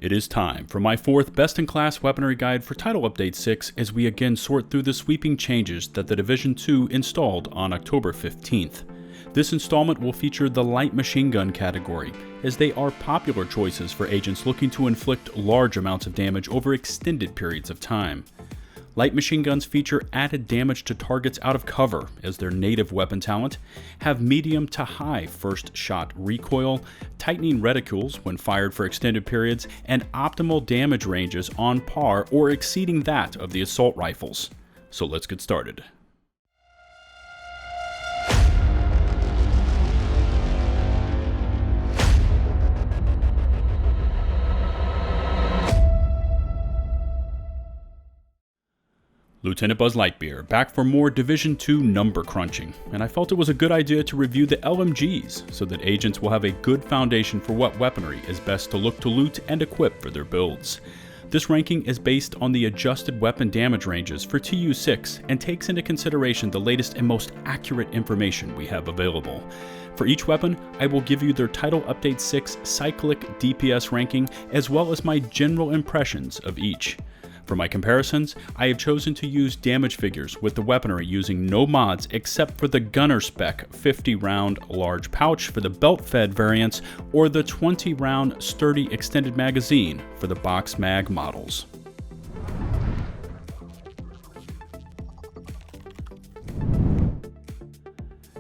It is time for my fourth best-in-class weaponry guide for Title Update 6 as we again sort through the sweeping changes that the Division 2 installed on October 15th. This installment will feature the light machine gun category, as they are popular choices for agents looking to inflict large amounts of damage over extended periods of time. Light machine guns feature added damage to targets out of cover as their native weapon talent, have medium to high first shot recoil, tightening reticules when fired for extended periods, and optimal damage ranges on par or exceeding that of the assault rifles. So let's get started. LtBuzzLitebeer back for more Division 2 number crunching, and I felt it was a good idea to review the LMGs so that agents will have a good foundation for what weaponry is best to look to loot and equip for their builds. This ranking is based on the adjusted weapon damage ranges for TU6 and takes into consideration the latest and most accurate information we have available. For each weapon, I will give you their Title Update 6 cyclic DPS ranking as well as my general impressions of each. For my comparisons, I have chosen to use damage figures with the weaponry using no mods except for the gunner spec 50 round large pouch for the belt fed variants or the 20 round sturdy extended magazine for the box mag models.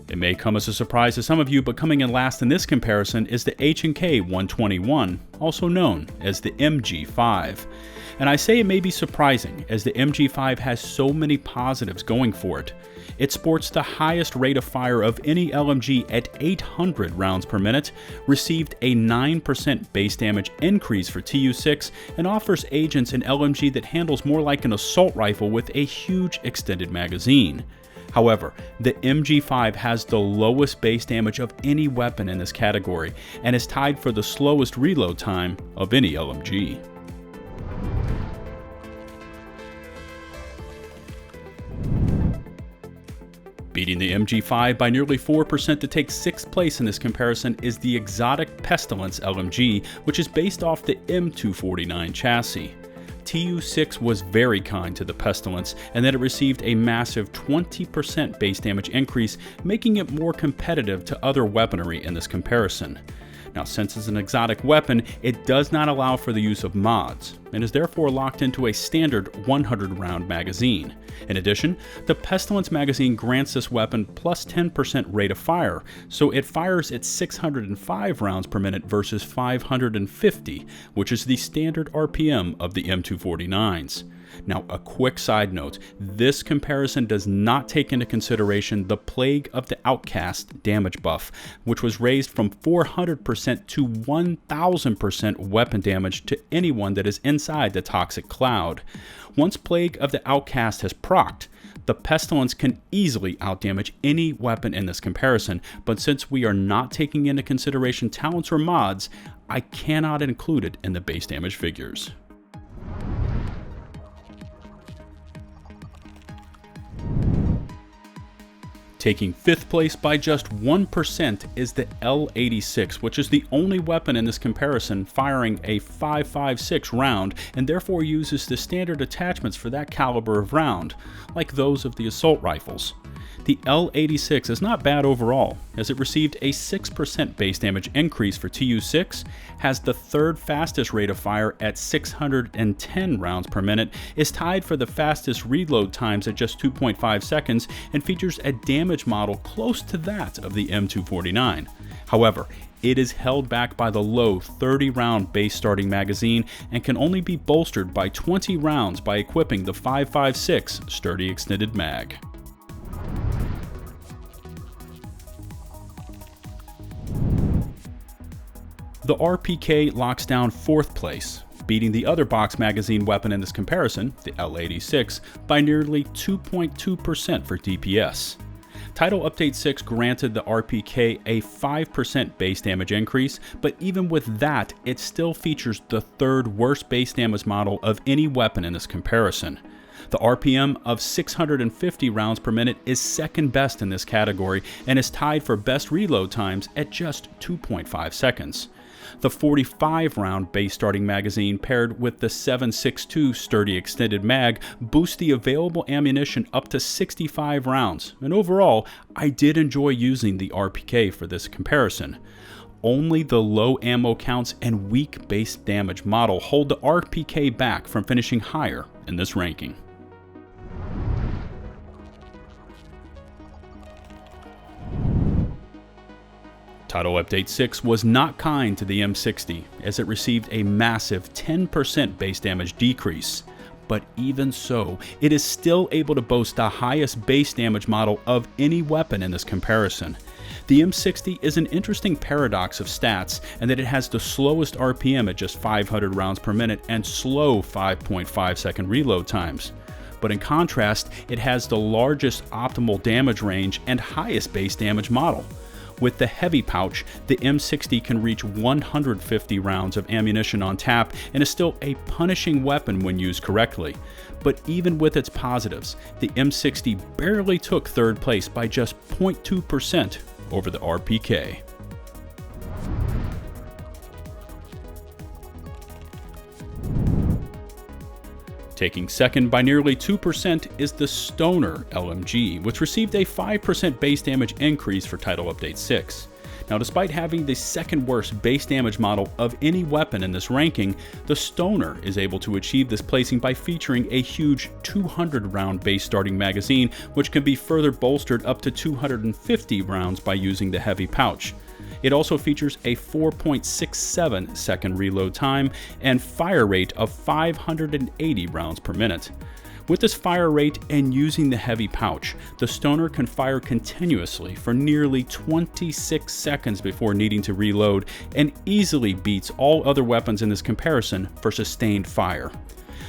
It may come as a surprise to some of you, but coming in last in this comparison is the H&K 121, also known as the MG5. And I say it may be surprising, as the MG5 has so many positives going for it. It sports the highest rate of fire of any LMG at 800 rounds per minute, received a 9% base damage increase for TU6, and offers agents an LMG that handles more like an assault rifle with a huge extended magazine. However, the MG5 has the lowest base damage of any weapon in this category, and is tied for the slowest reload time of any LMG. Beating the MG5 by nearly 4% to take 6th place in this comparison is the exotic Pestilence LMG, which is based off the M249 chassis. TU6 was very kind to the Pestilence, and that it received a massive 20% base damage increase, making it more competitive to other weaponry in this comparison. Now, since it's an exotic weapon, it does not allow for the use of mods, and is therefore locked into a standard 100-round magazine. In addition, the Pestilence magazine grants this weapon plus 10% rate of fire, so it fires at 605 rounds per minute versus 550, which is the standard RPM of the M249s. Now, a quick side note, this comparison does not take into consideration the Plague of the Outcast damage buff, which was raised from 400% to 1000% weapon damage to anyone that is inside the toxic cloud. Once Plague of the Outcast has procced, the Pestilence can easily outdamage any weapon in this comparison, but since we are not taking into consideration talents or mods, I cannot include it in the base damage figures. Taking 5th place by just 1% is the L86, which is the only weapon in this comparison firing a 5.56 round and therefore uses the standard attachments for that caliber of round, like those of the assault rifles. The L86 is not bad overall, as it received a 6% base damage increase for TU6, has the 3rd fastest rate of fire at 610 rounds per minute, is tied for the fastest reload times at just 2.5 seconds, and features a damage model close to that of the M249. However, it is held back by the low 30-round base starting magazine and can only be bolstered by 20 rounds by equipping the 5.56 sturdy extended mag. The RPK locks down 4th place, beating the other box magazine weapon in this comparison, the L86, by nearly 2.2% for DPS. Title Update 6 granted the RPK a 5% base damage increase, but even with that, it still features the 3rd worst base damage model of any weapon in this comparison. The RPM of 650 rounds per minute is 2nd best in this category and is tied for best reload times at just 2.5 seconds. The 45-round base starting magazine paired with the 7.62 sturdy extended mag boosts the available ammunition up to 65 rounds, and overall, I did enjoy using the RPK for this comparison. Only the low ammo counts and weak base damage model hold the RPK back from finishing higher in this ranking. Title Update 6 was not kind to the M60, as it received a massive 10% base damage decrease. But even so, it is still able to boast the highest base damage model of any weapon in this comparison. The M60 is an interesting paradox of stats in that it has the slowest RPM at just 500 rounds per minute and slow 5.5 second reload times. But in contrast, it has the largest optimal damage range and highest base damage model. With the heavy pouch, the M60 can reach 150 rounds of ammunition on tap and is still a punishing weapon when used correctly. But even with its positives, the M60 barely took third place by just 0.2% over the RPK. Taking second by nearly 2% is the Stoner LMG, which received a 5% base damage increase for Title Update 6. Now, despite having the second worst base damage model of any weapon in this ranking, the Stoner is able to achieve this placing by featuring a huge 200-round base starting magazine, which can be further bolstered up to 250 rounds by using the heavy pouch. It also features a 4.67 second reload time and fire rate of 580 rounds per minute. With this fire rate and using the heavy pouch, the Stoner can fire continuously for nearly 26 seconds before needing to reload and easily beats all other weapons in this comparison for sustained fire.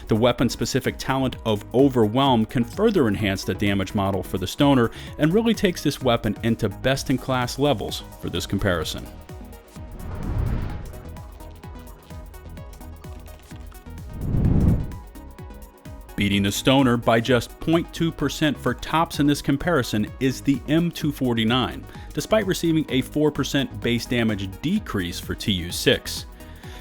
The weapon-specific talent of Overwhelm can further enhance the damage model for the Stoner and really takes this weapon into best-in-class levels for this comparison. Beating the Stoner by just 0.2% for tops in this comparison is the M249, despite receiving a 4% base damage decrease for TU6.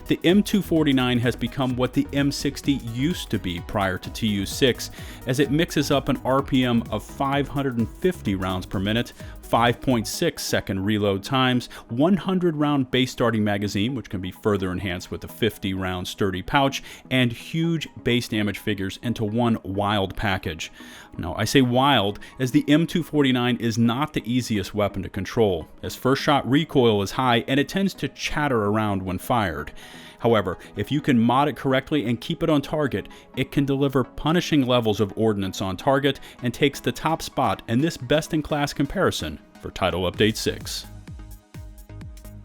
The M249 has become what the M60 used to be prior to TU6, as it mixes up an RPM of 550 rounds per minute, 5.6 second reload times, 100-round base starting magazine, which can be further enhanced with a 50-round sturdy pouch, and huge base damage figures into one wild package. Now, I say wild as the M249 is not the easiest weapon to control, as first shot recoil is high and it tends to chatter around when fired. However, if you can mod it correctly and keep it on target, it can deliver punishing levels of ordnance on target and takes the top spot in this best-in-class comparison for Title Update 6.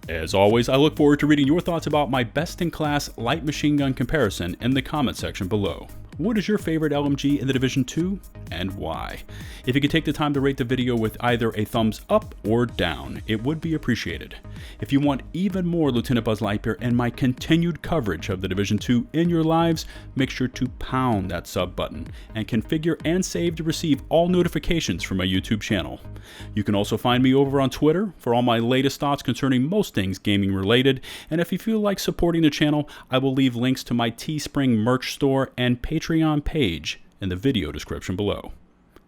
As always, I look forward to reading your thoughts about my best-in-class light machine gun comparison in the comment section below. What is your favorite LMG in the Division 2 and why? If you could take the time to rate the video with either a thumbs up or down, it would be appreciated. If you want even more LtBuzzLitebeer and my continued coverage of the Division 2 in your lives, make sure to pound that sub button and configure and save to receive all notifications from my YouTube channel. You can also find me over on Twitter for all my latest thoughts concerning most things gaming related, and if you feel like supporting the channel, I will leave links to my Teespring merch store and Patreon page in the video description below.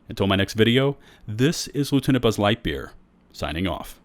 Until my next video, this is LtBuzzLitebeer, signing off.